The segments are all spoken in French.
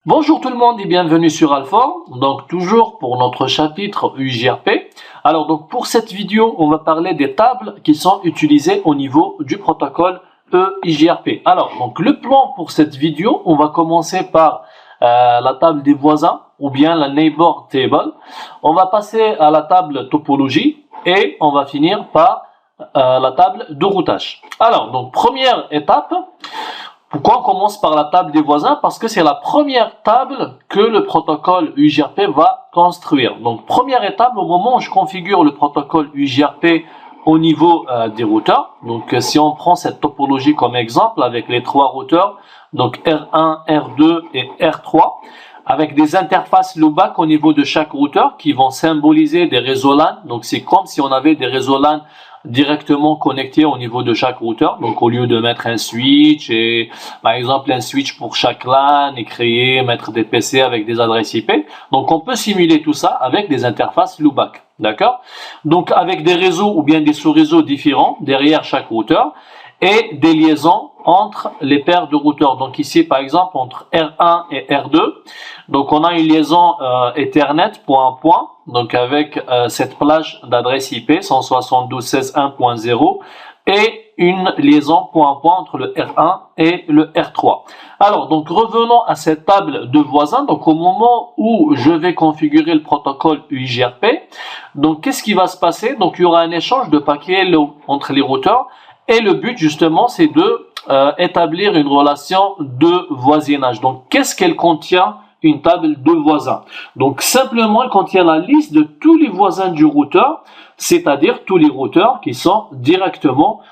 Bonjour tout le monde et bienvenue sur Alpha, donc toujours pour notre chapitre UJRP. Alors donc pour cette vidéo, on va parler des tables qui sont utilisées au niveau du protocole EIGRP. Alors donc le plan pour cette vidéo, on va commencer par la table des voisins ou bien la neighbor table. On va passer à la table topologie et on va finir par la table de routage. Alors donc première étape. Pourquoi on commence par la table des voisins? Parce que c'est la première table que le protocole UJRP va construire. Donc première étape, au moment où je configure le protocole UJRP au niveau des routeurs. Donc si on prend cette topologie comme exemple avec les trois routeurs, donc R1, R2 et R3, avec des interfaces low-back au niveau de chaque routeur qui vont symboliser des réseaux LAN. Donc c'est comme si on avait des réseaux LAN directement connectés au niveau de chaque routeur. Donc au lieu de mettre un switch et par exemple un switch pour chaque LAN et mettre des PC avec des adresses IP. Donc on peut simuler tout ça avec des interfaces low-back. D'accord? Donc avec des réseaux ou bien des sous-réseaux différents derrière chaque routeur et des liaisons entre les paires de routeurs. Donc ici par exemple entre R1 et R2. Donc on a une liaison Ethernet point à point. Donc avec cette plage d'adresse IP 172.16.1.0 et une liaison point à point entre le R1 et le R3. Alors donc revenons à cette table de voisins. Donc au moment où je vais configurer le protocole UIGRP, donc qu'est-ce qui va se passer? Donc il y aura un échange de paquets hello entre les routeurs et le but justement c'est de établir une relation de voisinage. Donc qu'est-ce qu'elle contient? Une table de voisins. Donc simplement, elle contient la liste de tous les voisins du routeur, c'est-à-dire tous les routeurs qui sont directement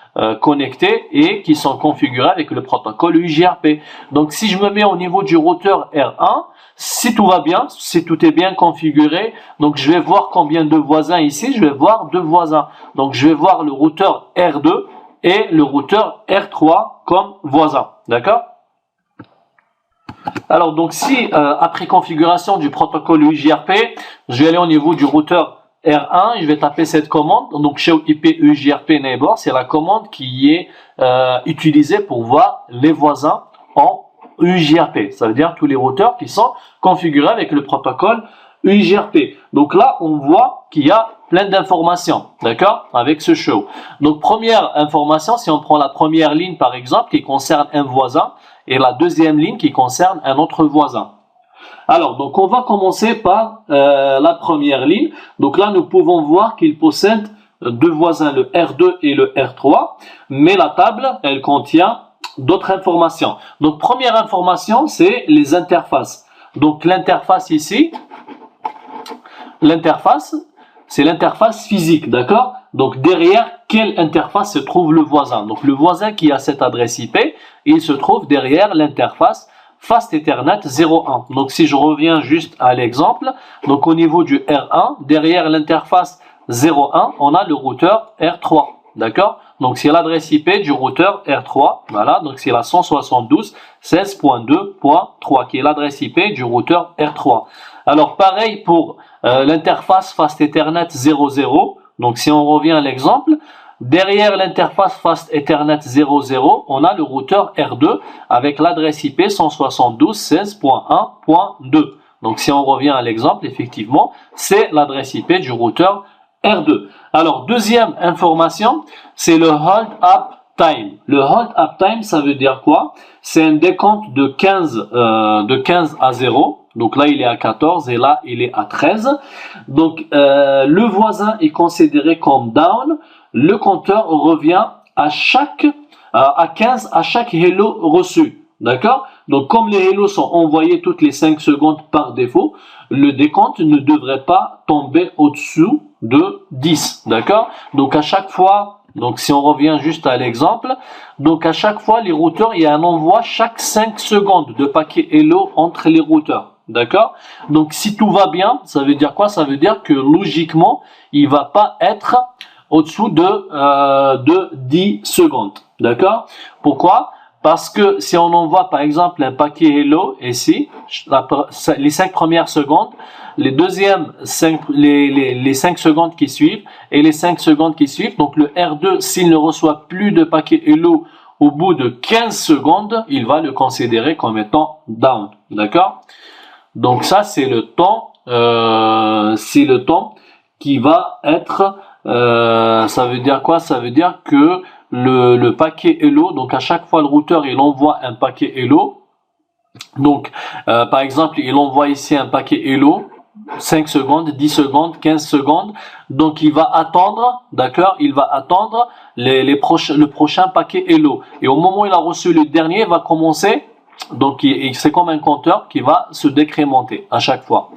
connectés et qui sont configurés avec le protocole UIGRP. Donc si je me mets au niveau du routeur R1, si tout va bien, si tout est bien configuré, donc je vais voir combien de voisins ici, je vais voir 2 voisins. Donc je vais voir le routeur R2 et le routeur R3 comme voisins. D'accord? Alors donc si après configuration du protocole UIGRP, je vais aller au niveau du routeur R1 et je vais taper cette commande, donc show IP UIGRP neighbor, c'est la commande qui est utilisée pour voir les voisins en UIGRP, ça veut dire tous les routeurs qui sont configurés avec le protocole UIGRP. Donc là on voit qu'il y a plein d'informations, d'accord, avec ce show. Donc première information, si on prend la première ligne par exemple qui concerne un voisin, et la deuxième ligne qui concerne un autre voisin. Alors, donc on va commencer par la première ligne. Donc là, nous pouvons voir qu'il possède 2 voisins, le R2 et le R3, mais la table, elle contient d'autres informations. Donc première information, c'est les interfaces. Donc l'interface ici, l'interface, c'est l'interface physique, d'accord? Donc derrière quelle interface se trouve le voisin? Donc le voisin qui a cette adresse IP, il se trouve derrière l'interface Fast Ethernet 01. Donc si je reviens juste à l'exemple, donc au niveau du R1, derrière l'interface 01, on a le routeur R3, d'accord? Donc c'est l'adresse IP du routeur R3, voilà, donc c'est la 172.16.2.3 qui est l'adresse IP du routeur R3. Alors pareil pour l'interface Fast Ethernet 00. Donc si on revient à l'exemple, derrière l'interface Fast Ethernet 00, on a le routeur R2 avec l'adresse IP 172.16.1.2. Donc si on revient à l'exemple, effectivement, c'est l'adresse IP du routeur R2. Alors deuxième information, c'est le hold up time. Le hold up time, ça veut dire quoi? C'est un décompte de 15 à 0. Donc là, il est à 14 et là, il est à 13. Donc, le voisin est considéré comme down. Le compteur revient à 15 à chaque hello reçu. D'accord? Donc, comme les hellos sont envoyés toutes les 5 secondes par défaut, le décompte ne devrait pas tomber au-dessous de 10. D'accord? Donc, à chaque fois, donc si on revient juste à l'exemple, donc à chaque fois, les routeurs, il y a un envoi chaque 5 secondes de paquets hello entre les routeurs. D'accord? Donc si tout va bien, ça veut dire quoi? Ça veut dire que logiquement, il va pas être au-dessous de 10 secondes. D'accord? Pourquoi? Parce que si on envoie par exemple un paquet hello ici, les 5 premières secondes, les 5 secondes qui suivent et les 5 secondes qui suivent, donc le R2, s'il ne reçoit plus de paquet hello au bout de 15 secondes, il va le considérer comme étant down. D'accord? Donc ça, c'est le temps qui va être, ça veut dire quoi? Ça veut dire que le paquet hello, donc à chaque fois le routeur il envoie un paquet hello. Donc par exemple, il envoie ici un paquet hello, 5 secondes, 10 secondes, 15 secondes. Donc il va attendre, d'accord? Il va attendre le prochain paquet hello. Et au moment où il a reçu le dernier, il va commencer. Donc c'est comme un compteur qui va se décrémenter à chaque fois.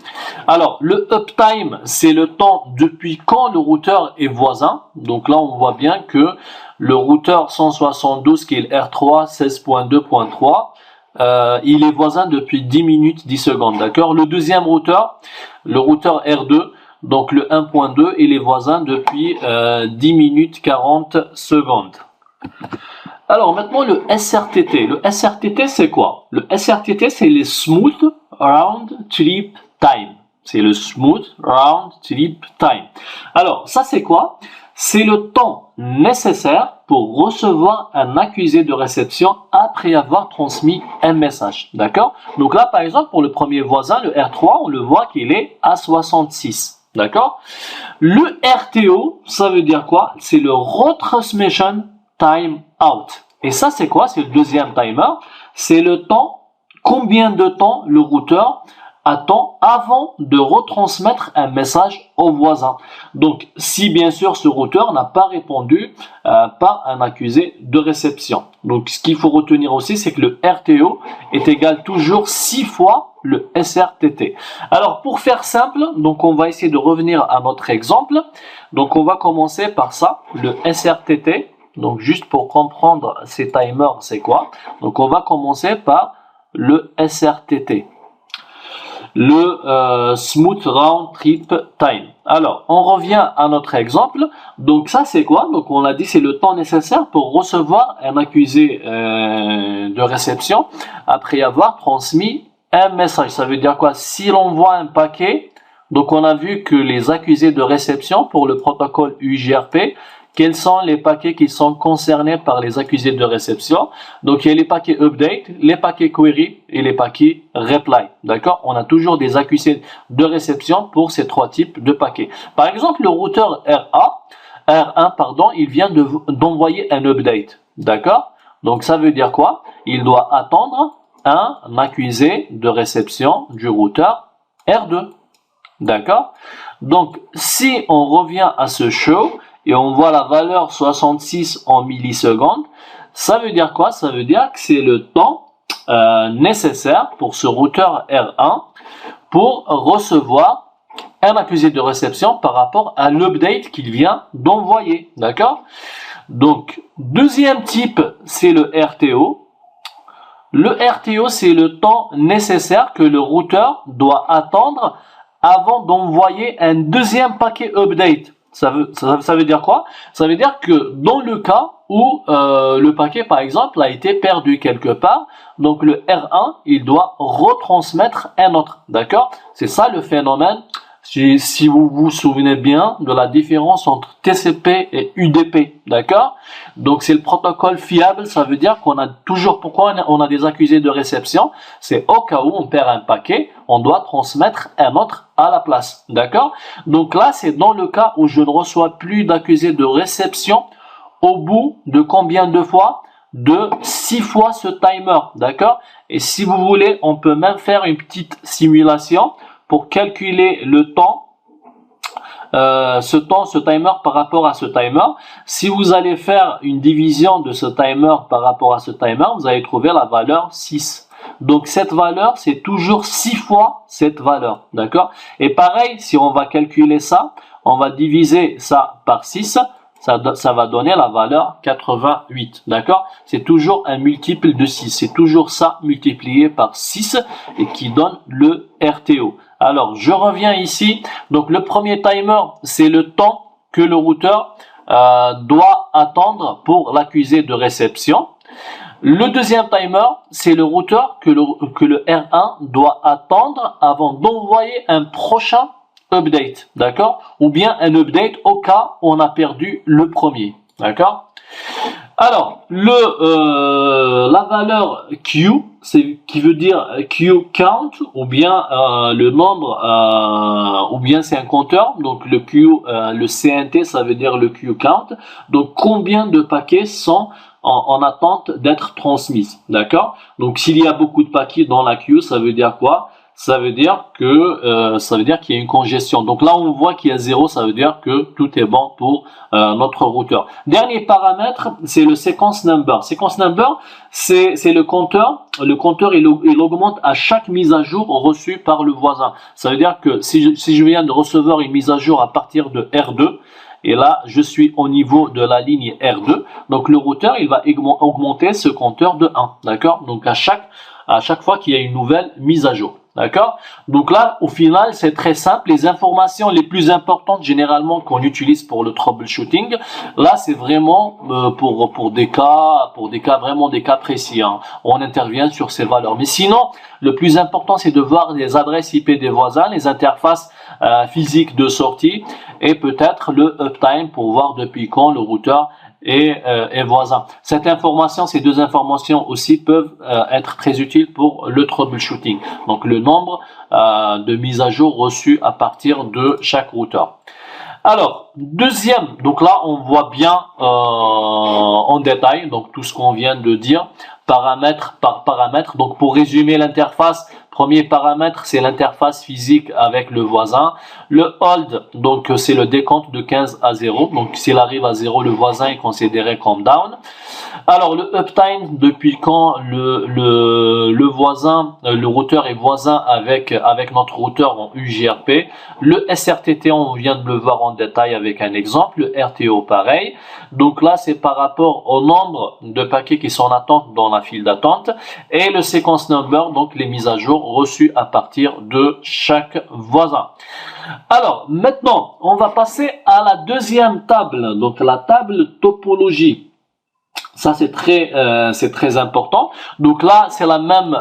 Alors le uptime, c'est le temps depuis quand le routeur est voisin. Donc là on voit bien que le routeur 172 qui est le R3 16.2.3, il est voisin depuis 10 minutes 10 secondes. D'accord? Le deuxième routeur, le routeur R2, donc le 1.2, il est voisin depuis 10 minutes 40 secondes. Alors maintenant le SRTT. Le SRTT c'est quoi? Le SRTT c'est le Smooth Round Trip Time. C'est le Smooth Round Trip Time. Alors ça c'est quoi? C'est le temps nécessaire pour recevoir un accusé de réception après avoir transmis un message. D'accord? Donc là par exemple pour le premier voisin, le R3, on le voit qu'il est à 66. D'accord? Le RTO, ça veut dire quoi? C'est le Retransmission Time Out. Et ça, c'est quoi? C'est le deuxième timer. C'est le temps, combien de temps le routeur attend avant de retransmettre un message au voisin. Donc, si bien sûr ce routeur n'a pas répondu par un accusé de réception. Donc, ce qu'il faut retenir aussi, c'est que le RTO est égal toujours 6 fois le SRTT. Alors, pour faire simple, donc on va essayer de revenir à notre exemple. Donc, on va commencer par ça, le SRTT. Donc juste pour comprendre ces timers, c'est quoi? Donc on va commencer par le SRTT, le Smooth Round Trip Time. Alors on revient à notre exemple. Donc ça c'est quoi? Donc on a dit c'est le temps nécessaire pour recevoir un accusé de réception après avoir transmis un message. Ça veut dire quoi? Si l'on envoie un paquet, donc on a vu que les accusés de réception pour le protocole UJRP, quels sont les paquets qui sont concernés par les accusés de réception? Donc, il y a les paquets update, les paquets query et les paquets reply. D'accord? On a toujours des accusés de réception pour ces trois types de paquets. Par exemple, le routeur R1, il vient d'envoyer un update. D'accord? Donc, ça veut dire quoi? Il doit attendre un accusé de réception du routeur R2. D'accord? Donc, si on revient à ce show, et on voit la valeur 66 en millisecondes, ça veut dire quoi? Ça veut dire que c'est le temps nécessaire pour ce routeur R1 pour recevoir un accusé de réception par rapport à l'update qu'il vient d'envoyer. D'accord? Donc, deuxième type, c'est le RTO. Le RTO, c'est le temps nécessaire que le routeur doit attendre avant d'envoyer un deuxième paquet update. Ça veut dire quoi? Ça veut dire que dans le cas où le paquet, par exemple, a été perdu quelque part, donc le R1, il doit retransmettre un autre. D'accord? C'est ça le phénomène. Si vous vous souvenez bien de la différence entre TCP et UDP, d'accord? Donc c'est le protocole fiable, ça veut dire qu'on a toujours, pourquoi on a des accusés de réception? C'est au cas où on perd un paquet, on doit transmettre un autre à la place, d'accord? Donc là, c'est dans le cas où je ne reçois plus d'accusés de réception au bout de combien de fois? De 6 fois ce timer, d'accord? Et si vous voulez, on peut même faire une petite simulation pour calculer le temps, ce timer par rapport à ce timer. Si vous allez faire une division de ce timer par rapport à ce timer, vous allez trouver la valeur 6. Donc cette valeur, c'est toujours 6 fois cette valeur, d'accord? Et pareil, si on va calculer ça, on va diviser ça par 6, ça va donner la valeur 88, d'accord? C'est toujours un multiple de 6, c'est toujours ça multiplié par 6 et qui donne le RTO. Alors, je reviens ici. Donc, le premier timer, c'est le temps que le routeur doit attendre pour l'accusé de réception. Le deuxième timer, c'est le routeur que le R1 doit attendre avant d'envoyer un prochain update, d'accord? Ou bien un update au cas où on a perdu le premier, d'accord? Alors, la valeur Q, qui veut dire Q count, ou bien le nombre, ou bien c'est un compteur. Donc le Q, le CNT, ça veut dire le Q count. Donc combien de paquets sont en attente d'être transmises, d'accord? Donc s'il y a beaucoup de paquets dans la queue, ça veut dire quoi? Ça veut dire qu'il y a une congestion. Donc là on voit qu'il y a 0, ça veut dire que tout est bon pour notre routeur. Dernier paramètre, c'est le sequence number. Sequence number, c'est le compteur. Le compteur il augmente à chaque mise à jour reçue par le voisin. Ça veut dire que si je viens de recevoir une mise à jour à partir de R2, et là, je suis au niveau de la ligne R2. Donc, le routeur, il va augmenter ce compteur de 1. D'accord? Donc, à chaque fois qu'il y a une nouvelle mise à jour. D'accord? Donc là, au final, c'est très simple. Les informations les plus importantes, généralement, qu'on utilise pour le troubleshooting, là, c'est vraiment pour des cas vraiment des cas précis. Hein. On intervient sur ces valeurs. Mais sinon, le plus important, c'est de voir les adresses IP des voisins, les interfaces physiques de sortie et peut-être le uptime pour voir depuis quand le routeur et voisin. Ces deux informations aussi peuvent être très utiles pour le troubleshooting. Donc le nombre de mises à jour reçues à partir de chaque routeur. Alors, deuxième, donc là on voit bien en détail donc tout ce qu'on vient de dire, paramètre par paramètre. Donc pour résumer l'interface, premier paramètre c'est l'interface physique avec le voisin. Le hold, donc c'est le décompte de 15 à 0. Donc s'il arrive à 0, le voisin est considéré comme down. Alors le uptime, depuis quand le voisin, le routeur est voisin avec notre routeur en UJRP. Le SRTT, on vient de le voir en détail avec un exemple. Le RTO pareil. Donc là c'est par rapport au nombre de paquets qui sont en attente dans la file d'attente. Et le sequence number, donc les mises à jour reçues à partir de chaque voisin. Alors maintenant on va passer à la deuxième table, donc la table topologie. Ça c'est très important. Donc là c'est la même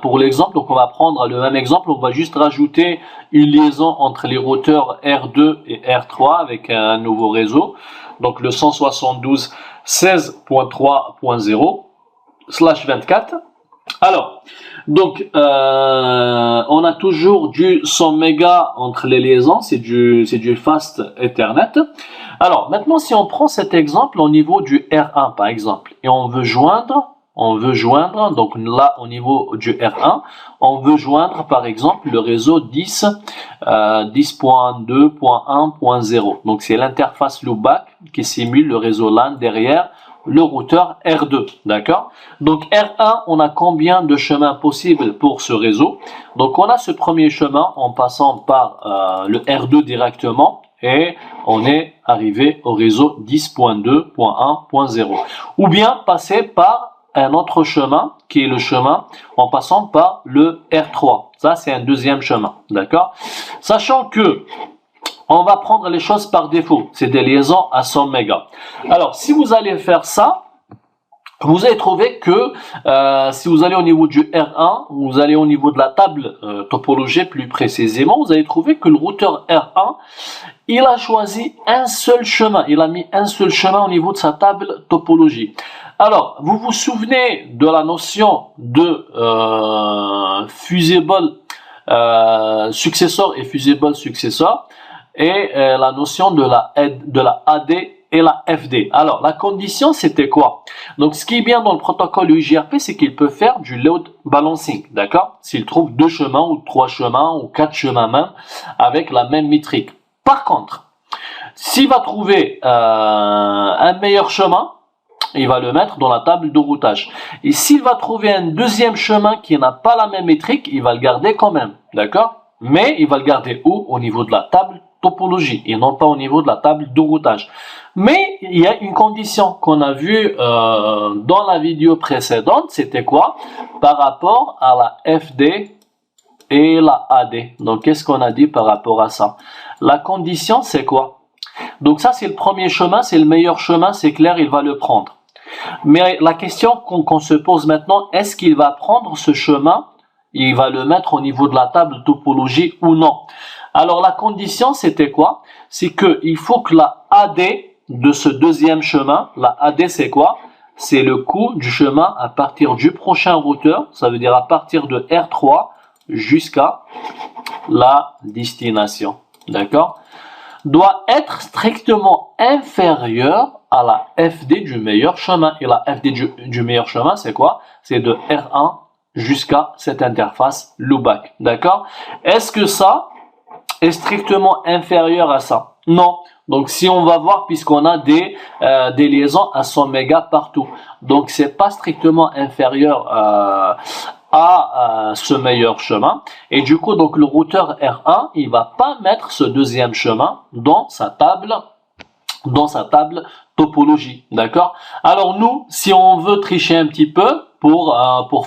pour l'exemple. Donc on va prendre le même exemple. On va juste rajouter une liaison entre les routeurs R2 et R3 avec un nouveau réseau. Donc le 172.16.3.0/24. Alors donc on a toujours du 100 mégas entre les liaisons. C'est du fast Ethernet. Alors maintenant si on prend cet exemple au niveau du R1 par exemple et on veut joindre donc là au niveau du R1 on veut joindre par exemple le réseau 10.2.1.0. donc c'est l'interface loopback qui simule le réseau LAN derrière le routeur R2, d'accord? Donc R1, on a combien de chemins possibles pour ce réseau? Donc on a ce premier chemin en passant par le R2 directement et on est arrivé au réseau 10.2.1.0. Ou bien passer par un autre chemin qui est le chemin en passant par le R3. Ça c'est un deuxième chemin, d'accord? Sachant que on va prendre les choses par défaut. C'est des liaisons à 100 mégas. Alors, si vous allez faire ça, vous allez trouver que si vous allez au niveau du R1, vous allez au niveau de la table topologie plus précisément, vous allez trouver que le routeur R1, il a choisi un seul chemin. Il a mis un seul chemin au niveau de sa table topologie. Alors, vous vous souvenez de la notion de fusible successor et fusible successor et la notion de la AD et la FD. Alors, la condition, c'était quoi? Donc, ce qui est bien dans le protocole UJRP, c'est qu'il peut faire du load balancing, d'accord? S'il trouve 2 chemins ou 3 chemins ou 4 chemins même avec la même métrique. Par contre, s'il va trouver un meilleur chemin, il va le mettre dans la table de routage. Et s'il va trouver un deuxième chemin qui n'a pas la même métrique, il va le garder quand même, d'accord? Mais il va le garder où? Au niveau de la table topologie et non pas au niveau de la table de routage. Mais il y a une condition qu'on a vue dans la vidéo précédente, c'était quoi? Par rapport à la FD et la AD. Donc qu'est-ce qu'on a dit par rapport à ça? La condition c'est quoi? Donc ça c'est le premier chemin, c'est le meilleur chemin, c'est clair, il va le prendre. Mais la question qu'on se pose maintenant, est-ce qu'il va prendre ce chemin? Il va le mettre au niveau de la table topologie ou non? Alors la condition c'était quoi? C'est qu'il faut que la AD de ce deuxième chemin, la AD c'est quoi? c'est le coût du chemin à partir du prochain routeur, ça veut dire à partir de R3 jusqu'à la destination, d'accord, doit être strictement inférieur à la FD du meilleur chemin. Et la FD du meilleur chemin, c'est quoi? C'est de R1 jusqu'à cette interface loopback, d'accord? Est-ce que ça est strictement inférieur à ça? Non. Donc si on va voir, puisqu'on a des liaisons à 100 mégas partout, donc c'est pas strictement inférieur à ce meilleur chemin, et du coup donc le routeur R1 il va pas mettre ce deuxième chemin dans sa table topologie, d'accord. Alors nous, si on veut tricher un petit peu pour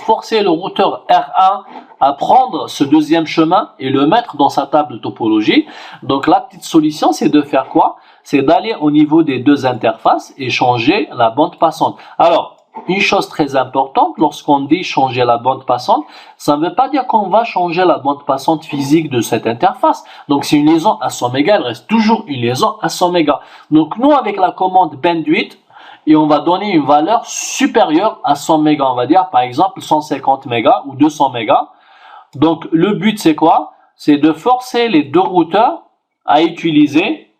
forcer le routeur R1 à prendre ce deuxième chemin et le mettre dans sa table topologie, donc la petite solution c'est de faire quoi? C'est d'aller au niveau des deux interfaces et changer la bande passante. Alors une chose très importante, lorsqu'on dit changer la bande passante, ça ne veut pas dire qu'on va changer la bande passante physique de cette interface. Donc c'est une liaison à 100 mégas, elle reste toujours une liaison à 100 mégas. Donc nous, avec la commande bandwidth, et on va donner une valeur supérieure à 100 mégas, on va dire par exemple 150 mégas ou 200 mégas. Donc le but c'est quoi? C'est de forcer les deux routeurs à utiliser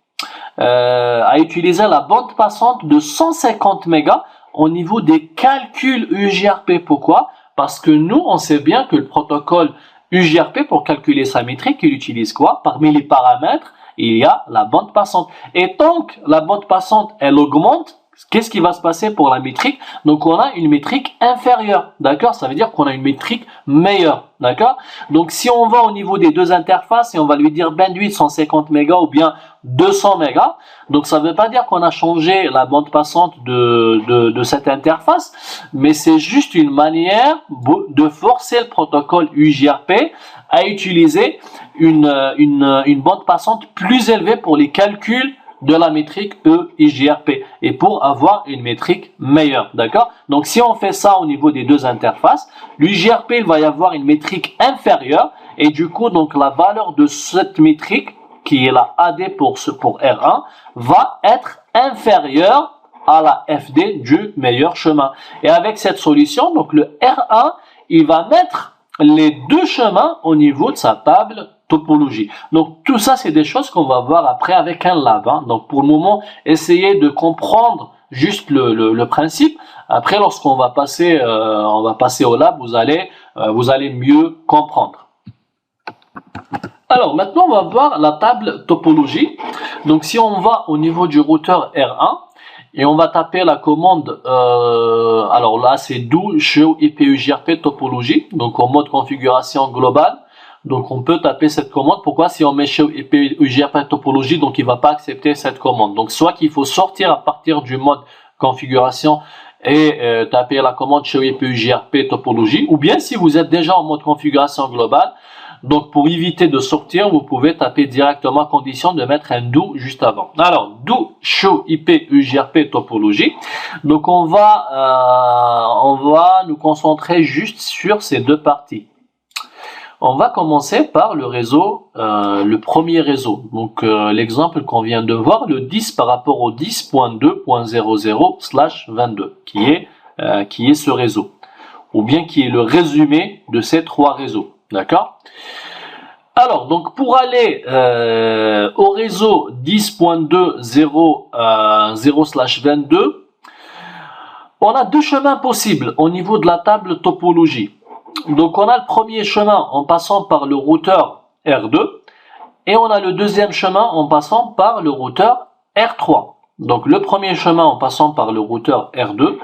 la bande passante de 150 mégas au niveau des calculs UJRP. Pourquoi? Parce que nous, on sait bien que le protocole UJRP, pour calculer sa métrique, il utilise quoi? Parmi les paramètres, il y a la bande passante. Et tant que la bande passante, elle augmente, qu'est-ce qui va se passer pour la métrique? Donc on a une métrique inférieure, d'accord? Ça veut dire qu'on a une métrique meilleure, d'accord? Donc si on va au niveau des deux interfaces et on va lui dire bandwidth 150 mégas ou bien 200 mégas, donc ça ne veut pas dire qu'on a changé la bande passante de cette interface, mais c'est juste une manière de forcer le protocole UJRP à utiliser une bande passante plus élevée pour les calculs de la métrique EIJRP et pour avoir une métrique meilleure, d'accord? Donc si on fait ça au niveau des deux interfaces, l'UJRP il va y avoir une métrique inférieure et du coup donc la valeur de cette métrique qui est la AD pour R1 va être inférieure à la FD du meilleur chemin. Et avec cette solution, donc le R1 il va mettre les deux chemins au niveau de sa table topologie. Donc tout ça c'est des choses qu'on va voir après avec un lab, hein. Donc pour le moment essayez de comprendre juste le principe. Après lorsqu'on va passer au lab, vous allez mieux comprendre. Alors maintenant on va voir la table topologie. Donc si on va au niveau du routeur R1 et on va taper la commande, alors là c'est do show IP UJRP topologie, donc en mode configuration globale. Donc on peut taper cette commande. Pourquoi? Si on met show IP UJRP topologie, donc il va pas accepter cette commande. Donc soit qu'il faut sortir à partir du mode configuration et taper la commande show IP UJRP topologie, ou bien si vous êtes déjà en mode configuration globale, donc pour éviter de sortir, vous pouvez taper directement condition de mettre un do juste avant. Alors do show IP UJRP topologie. Donc on va nous concentrer juste sur ces deux parties. On va commencer par le réseau, le premier réseau. Donc l'exemple qu'on vient de voir, le 10 par rapport au 10.2.00/22, qui est ce réseau, ou bien qui est le résumé de ces trois réseaux. D'accord? Alors, donc pour aller au réseau 10.2.0/22, on a deux chemins possibles au niveau de la table topologie. Donc on a le premier chemin en passant par le routeur R2 et on a le deuxième chemin en passant par le routeur R3. Donc le premier chemin en passant par le routeur R2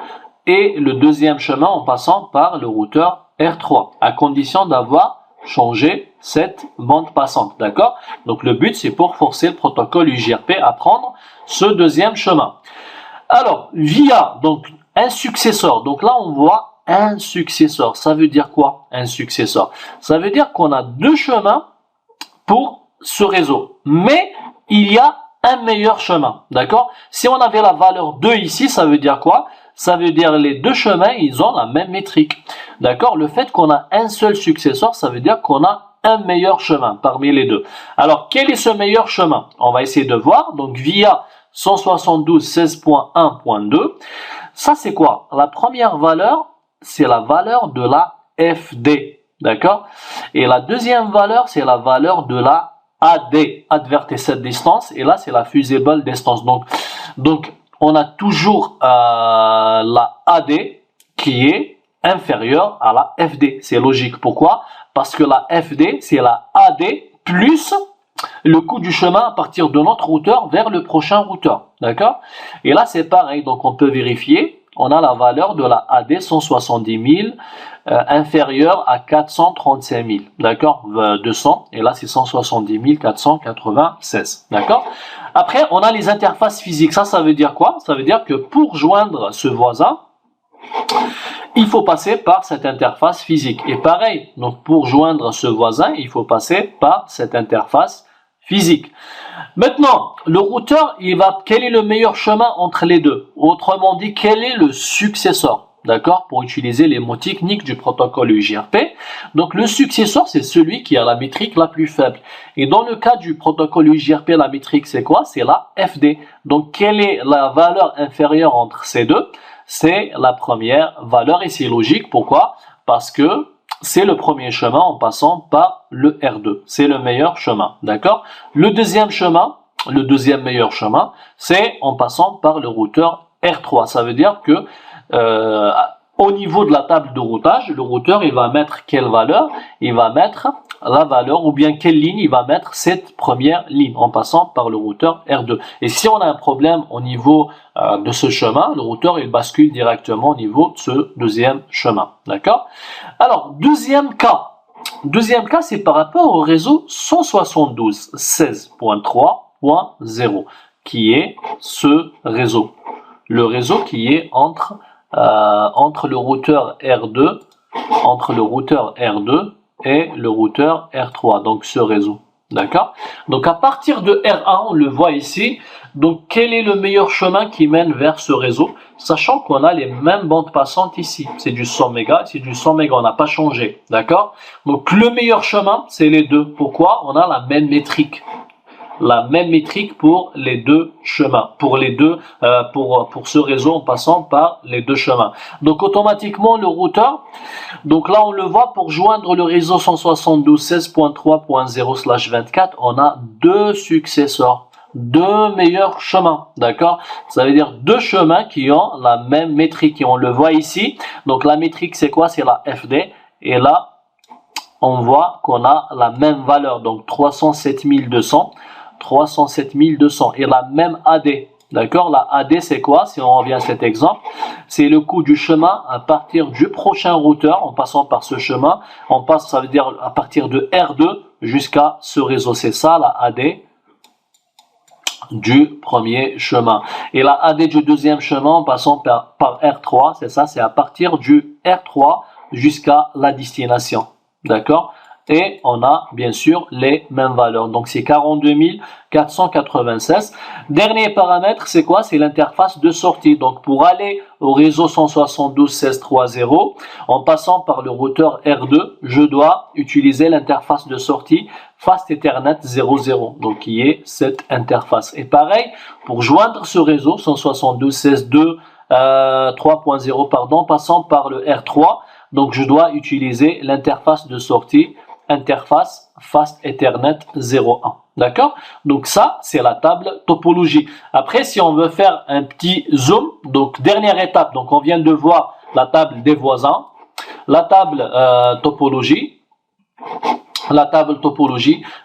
et le deuxième chemin en passant par le routeur R3, à condition d'avoir changé cette bande passante, d'accord? Donc le but c'est pour forcer le protocole UJRP à prendre ce deuxième chemin. Alors via donc un successeur, donc là on voit un successeur. Ça veut dire quoi, un successeur? Ça veut dire qu'on a deux chemins pour ce réseau, mais il y a un meilleur chemin, d'accord? Si on avait la valeur 2 ici, ça veut dire quoi? Ça veut dire les deux chemins, ils ont la même métrique, d'accord? Le fait qu'on a un seul successeur, ça veut dire qu'on a un meilleur chemin parmi les deux. Alors, quel est ce meilleur chemin? On va essayer de voir. Donc, via 172.16.1.2. Ça, c'est quoi? La première valeur, c'est la valeur de la FD. D'accord? Et la deuxième valeur, c'est la valeur de la AD, Advertised Distance. Et là, c'est la Fusible Distance. Donc on a toujours la AD qui est inférieure à la FD. C'est logique. Pourquoi? Parce que la FD, c'est la AD plus le coût du chemin à partir de notre routeur vers le prochain routeur. D'accord? Et là, c'est pareil. Donc, on peut vérifier. On a la valeur de la AD 170 000 inférieure à 435 000. D'accord? 200. Et là, c'est 170 496. D'accord? Après, on a les interfaces physiques. Ça veut dire quoi? Ça veut dire que pour joindre ce voisin, il faut passer par cette interface physique. Et pareil, donc pour joindre ce voisin, il faut passer par cette interface physique. Maintenant, le routeur, quel est le meilleur chemin entre les deux? Autrement dit, quel est le successeur? D'accord? Pour utiliser les mots techniques du protocole UJRP. Donc, le successeur, c'est celui qui a la métrique la plus faible. Et dans le cas du protocole UJRP, la métrique, c'est quoi? C'est la FD. Donc, quelle est la valeur inférieure entre ces deux? C'est la première valeur et c'est logique. Pourquoi? Parce que c'est le premier chemin en passant par le R2. C'est le meilleur chemin. D'accord? Le deuxième chemin, le deuxième meilleur chemin, c'est en passant par le routeur R3. Ça veut dire que au niveau de la table de routage, le routeur, il va mettre quelle valeur? Il va mettre la valeur ou bien quelle ligne il va mettre cette première ligne en passant par le routeur R2. Et si on a un problème au niveau de ce chemin, le routeur, il bascule directement au niveau de ce deuxième chemin. D'accord? Alors, deuxième cas, c'est par rapport au réseau 172.16.3.0 qui est ce réseau. Le réseau qui est entre le routeur R2, et le routeur R3, donc ce réseau. D'accord? Donc à partir de R1, on le voit ici. Donc quel est le meilleur chemin qui mène vers ce réseau? Sachant qu'on a les mêmes bandes passantes ici. C'est du 100 mégas, c'est du 100 mégas, on n'a pas changé. D'accord? Donc le meilleur chemin, c'est les deux. Pourquoi? On a la même métrique. La même métrique pour les deux chemins, pour ce réseau en passant par les deux chemins. Donc automatiquement le routeur, donc là on le voit, pour joindre le réseau 172.16.3.0/24, on a deux successeurs, deux meilleurs chemins, d'accord? Ça veut dire deux chemins qui ont la même métrique et on le voit ici. Donc la métrique c'est quoi? C'est la FD et là on voit qu'on a la même valeur, donc 307 200 et la même AD. D'accord? La AD, c'est quoi? Si on revient à cet exemple, c'est le coût du chemin à partir du prochain routeur, en passant par ce chemin. Ça veut dire à partir de R2 jusqu'à ce réseau. C'est ça, la AD du premier chemin. Et la AD du deuxième chemin, en passant par R3, c'est ça, c'est à partir du R3 jusqu'à la destination. D'accord? Et on a bien sûr les mêmes valeurs. Donc c'est 42 496. Dernier paramètre, c'est quoi? C'est l'interface de sortie. Donc pour aller au réseau 172.16.3.0, en passant par le routeur R2, je dois utiliser l'interface de sortie Fast Ethernet 00. Donc qui est cette interface. Et pareil, pour joindre ce réseau 172.16.2.3.0, pardon, passant par le R3, donc je dois utiliser l'interface de sortie interface Fast Ethernet 01. D'accord? Donc ça, c'est la table topologie. Après, si on veut faire un petit zoom, donc dernière étape, donc on vient de voir la table des voisins, la table topologie.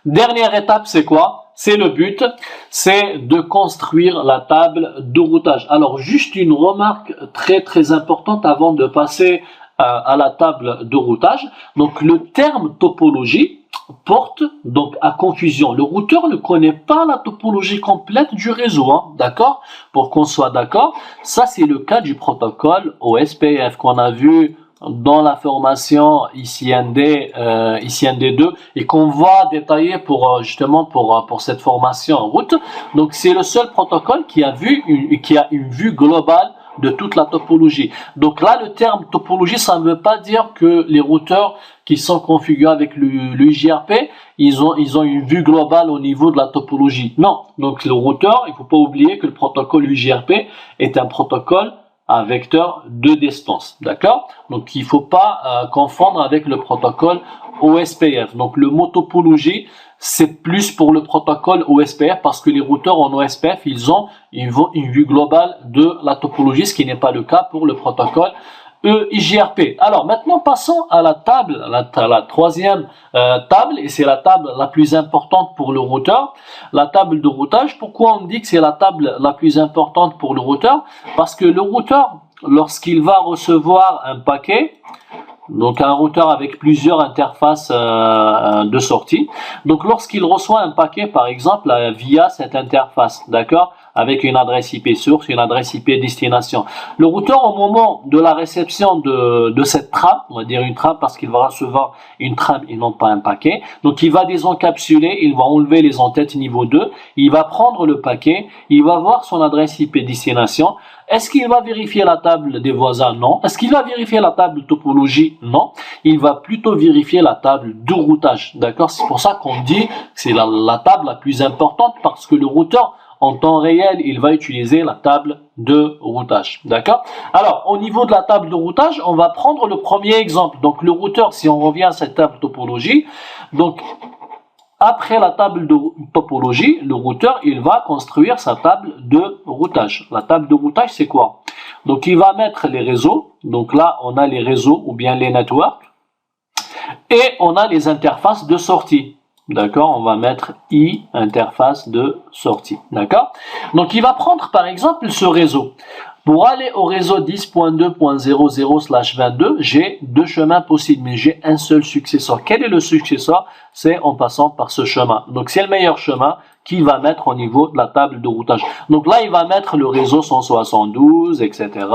Dernière étape, c'est quoi? C'est le but, c'est de construire la table de routage. Alors, juste une remarque très très importante avant de passer à la table de routage. Donc le terme topologie porte donc à confusion. Le routeur ne connaît pas la topologie complète du réseau, hein, d'accord? Pour qu'on soit d'accord, ça c'est le cas du protocole OSPF qu'on a vu dans la formation ICND2 et qu'on va détailler pour cette formation en route. Donc c'est le seul protocole qui a une vue globale de toute la topologie. Donc là, le terme topologie, ça ne veut pas dire que les routeurs qui sont configurés avec le UJRP, ils ont une vue globale au niveau de la topologie. Non. Donc le routeur, il ne faut pas oublier que le protocole UJRP est un protocole à vecteur de distance. D'accord? Donc il ne faut pas confondre avec le protocole OSPF. Donc le mot topologie, c'est plus pour le protocole OSPF parce que les routeurs en OSPF, ils ont une vue globale de la topologie, ce qui n'est pas le cas pour le protocole EIGRP. Alors maintenant passons à la table, la troisième table, et c'est la table la plus importante pour le routeur, la table de routage. Pourquoi on dit que c'est la table la plus importante pour le routeur? Parce que le routeur, lorsqu'il va recevoir un paquet, donc un routeur avec plusieurs interfaces de sortie. Donc lorsqu'il reçoit un paquet, par exemple, via cette interface, d'accord, avec une adresse IP source, une adresse IP destination. Le routeur, au moment de la réception de cette trame, on va dire une trame parce qu'il va recevoir une trame et non pas un paquet, donc il va désencapsuler, il va enlever les entêtes niveau 2, il va prendre le paquet, il va voir son adresse IP destination. Est-ce qu'il va vérifier la table des voisins? Non. Est-ce qu'il va vérifier la table topologie? Non. Il va plutôt vérifier la table de routage. D'accord? C'est pour ça qu'on dit que c'est la table la plus importante parce que le routeur, en temps réel, il va utiliser la table de routage. D'accord? Alors, au niveau de la table de routage, on va prendre le premier exemple. Donc, le routeur, si on revient à cette table topologie, donc, après la table de topologie, le routeur, il va construire sa table de routage. La table de routage, c'est quoi? Donc, il va mettre les réseaux. Donc là, on a les réseaux ou bien les networks. Et on a les interfaces de sortie. D'accord? On va mettre I, interface de sortie. D'accord? Donc, il va prendre, par exemple, ce réseau. Pour aller au réseau 10.2.00/22, j'ai deux chemins possibles, mais j'ai un seul successeur. Quel est le successeur? C'est en passant par ce chemin. Donc, c'est le meilleur chemin qu'il va mettre au niveau de la table de routage. Donc là, il va mettre le réseau 172, etc.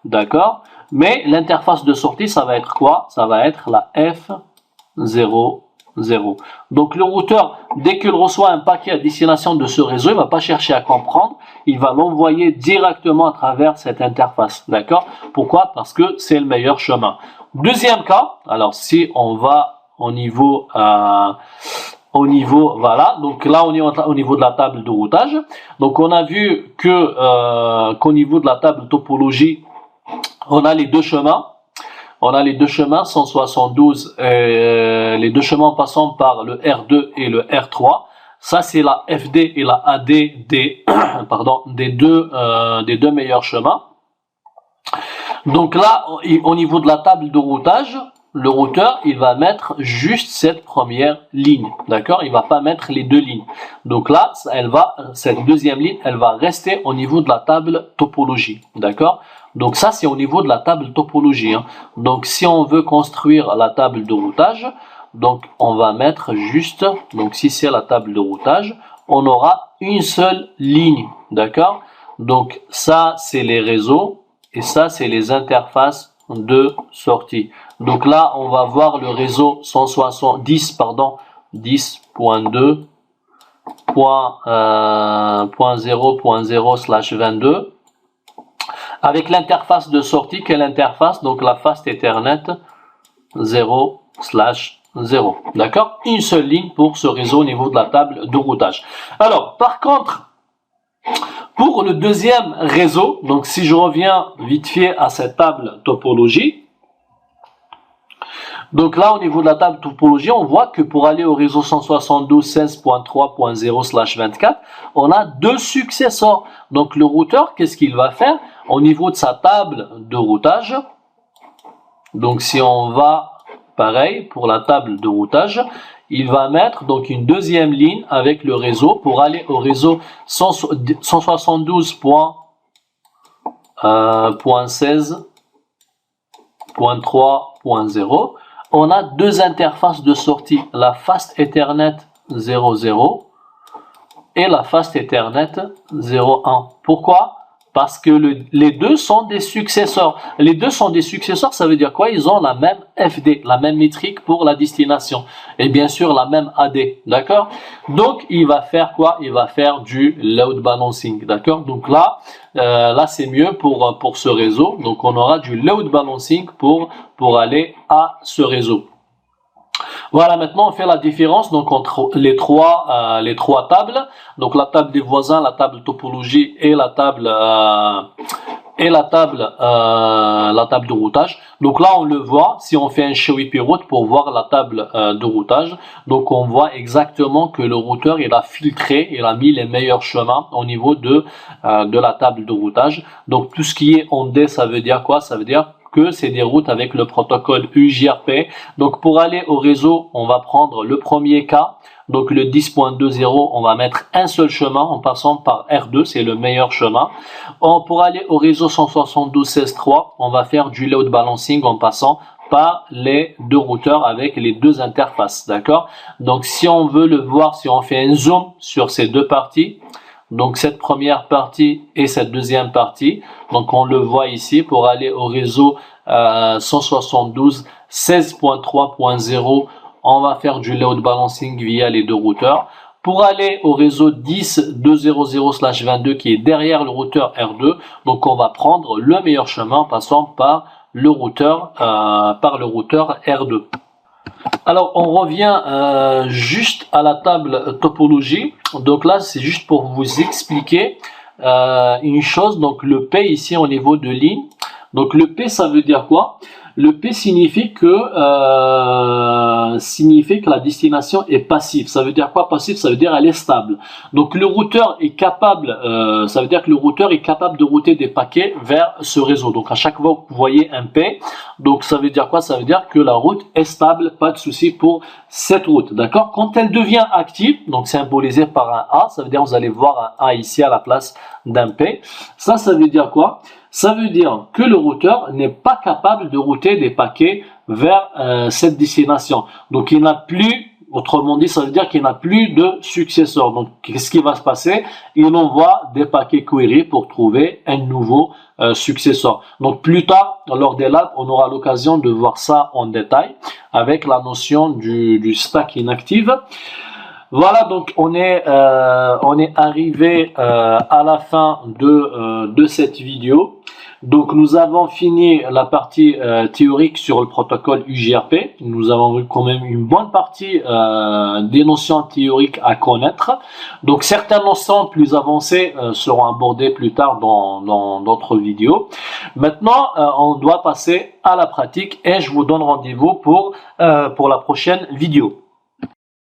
D'accord? Mais l'interface de sortie, ça va être quoi? Ça va être la F00. Donc le routeur, dès qu'il reçoit un paquet à destination de ce réseau, il ne va pas chercher à comprendre, il va l'envoyer directement à travers cette interface. D'accord? Pourquoi? Parce que c'est le meilleur chemin. Deuxième cas, alors si on va au niveau, voilà, donc là on est au niveau de la table de routage. Donc on a vu que qu'au niveau de la table topologie, on a les deux chemins. On a les deux chemins 172, les deux chemins en passant par le R2 et le R3. Ça, c'est la FD et la AD des, des deux meilleurs chemins. Donc là, au niveau de la table de routage, le routeur, il va mettre juste cette première ligne. D'accord? Il va pas mettre les deux lignes. Donc là, cette deuxième ligne, elle va rester au niveau de la table topologie. D'accord? Donc ça, c'est au niveau de la table topologie. Hein. Donc si on veut construire la table de routage, donc on va mettre juste, donc si c'est la table de routage, on aura une seule ligne. D'accord? Donc ça, c'est les réseaux et ça, c'est les interfaces de sortie. Donc là, on va voir le réseau 10.0.0.0/22 avec l'interface de sortie. Quelle interface? Donc la Fast Ethernet 0/0. D'accord? Une seule ligne pour ce réseau au niveau de la table de routage. Alors, par contre, pour le deuxième réseau, donc si je reviens vite fait à cette table topologie, donc là, au niveau de la table topologie, on voit que pour aller au réseau 172.16.3.0/24, on a deux successeurs. Donc le routeur, qu'est-ce qu'il va faire? Au niveau de sa table de routage, donc si on va, pareil, pour la table de routage, il va mettre donc une deuxième ligne avec le réseau pour aller au réseau 172.16.3.0. On a deux interfaces de sortie, la Fast Ethernet 0.0 et la Fast Ethernet 0.1. Pourquoi? Parce que les deux sont des successeurs. Les deux sont des successeurs, ça veut dire quoi? Ils ont la même FD, la même métrique pour la destination. Et bien sûr, la même AD, d'accord? Donc, il va faire quoi? Il va faire du load balancing, d'accord? Donc là c'est mieux pour ce réseau. Donc, on aura du load balancing pour aller à ce réseau. Voilà, maintenant on fait la différence donc entre les trois tables. Donc la table des voisins, la table topologie et la table de routage. Donc là on le voit si on fait un show IP route pour voir la table de routage. Donc on voit exactement que le routeur il a filtré, il a mis les meilleurs chemins au niveau de la table de routage. Donc tout ce qui est en D, ça veut dire quoi? Ça veut dire que c'est des routes avec le protocole UJRP. Donc pour aller au réseau, on va prendre le premier cas. Donc le 10.20, on va mettre un seul chemin en passant par R2, c'est le meilleur chemin. Pour aller au réseau 172.16.3, on va faire du load balancing en passant par les deux routeurs avec les deux interfaces, d'accord? Donc si on veut le voir, si on fait un zoom sur ces deux parties, donc cette première partie et cette deuxième partie, donc on le voit ici pour aller au réseau 172.16.3.0, on va faire du load balancing via les deux routeurs. Pour aller au réseau 10.200/22 qui est derrière le routeur R2, donc on va prendre le meilleur chemin en passant par le routeur R2. Alors on revient juste à la table topologie. Donc là c'est juste pour vous expliquer une chose. Donc le P ici au niveau de ligne. Donc le P ça veut dire quoi? Le P signifie que la destination est passive. Ça veut dire quoi passive? Ça veut dire elle est stable. Donc le routeur est capable, ça veut dire que le routeur est capable de router des paquets vers ce réseau. Donc à chaque fois que vous voyez un P, donc ça veut dire quoi? Ça veut dire que la route est stable, pas de souci pour cette route, d'accord? Quand elle devient active, donc symbolisé par un A, ça veut dire vous allez voir un A ici à la place d'un P. Ça veut dire quoi? Ça veut dire que le routeur n'est pas capable de router des paquets vers cette destination. Donc il n'a plus, autrement dit, ça veut dire qu'il n'a plus de successeur. Donc qu'est-ce qui va se passer? Il envoie des paquets query pour trouver un nouveau successeur. Donc plus tard, lors des labs, on aura l'occasion de voir ça en détail avec la notion du stack inactive. Voilà, donc on est arrivé à la fin de cette vidéo. Donc nous avons fini la partie théorique sur le protocole UJRP. Nous avons vu quand même une bonne partie des notions théoriques à connaître. Donc certaines notions plus avancées seront abordées plus tard dans d'autres vidéos. Maintenant, on doit passer à la pratique et je vous donne rendez-vous pour la prochaine vidéo.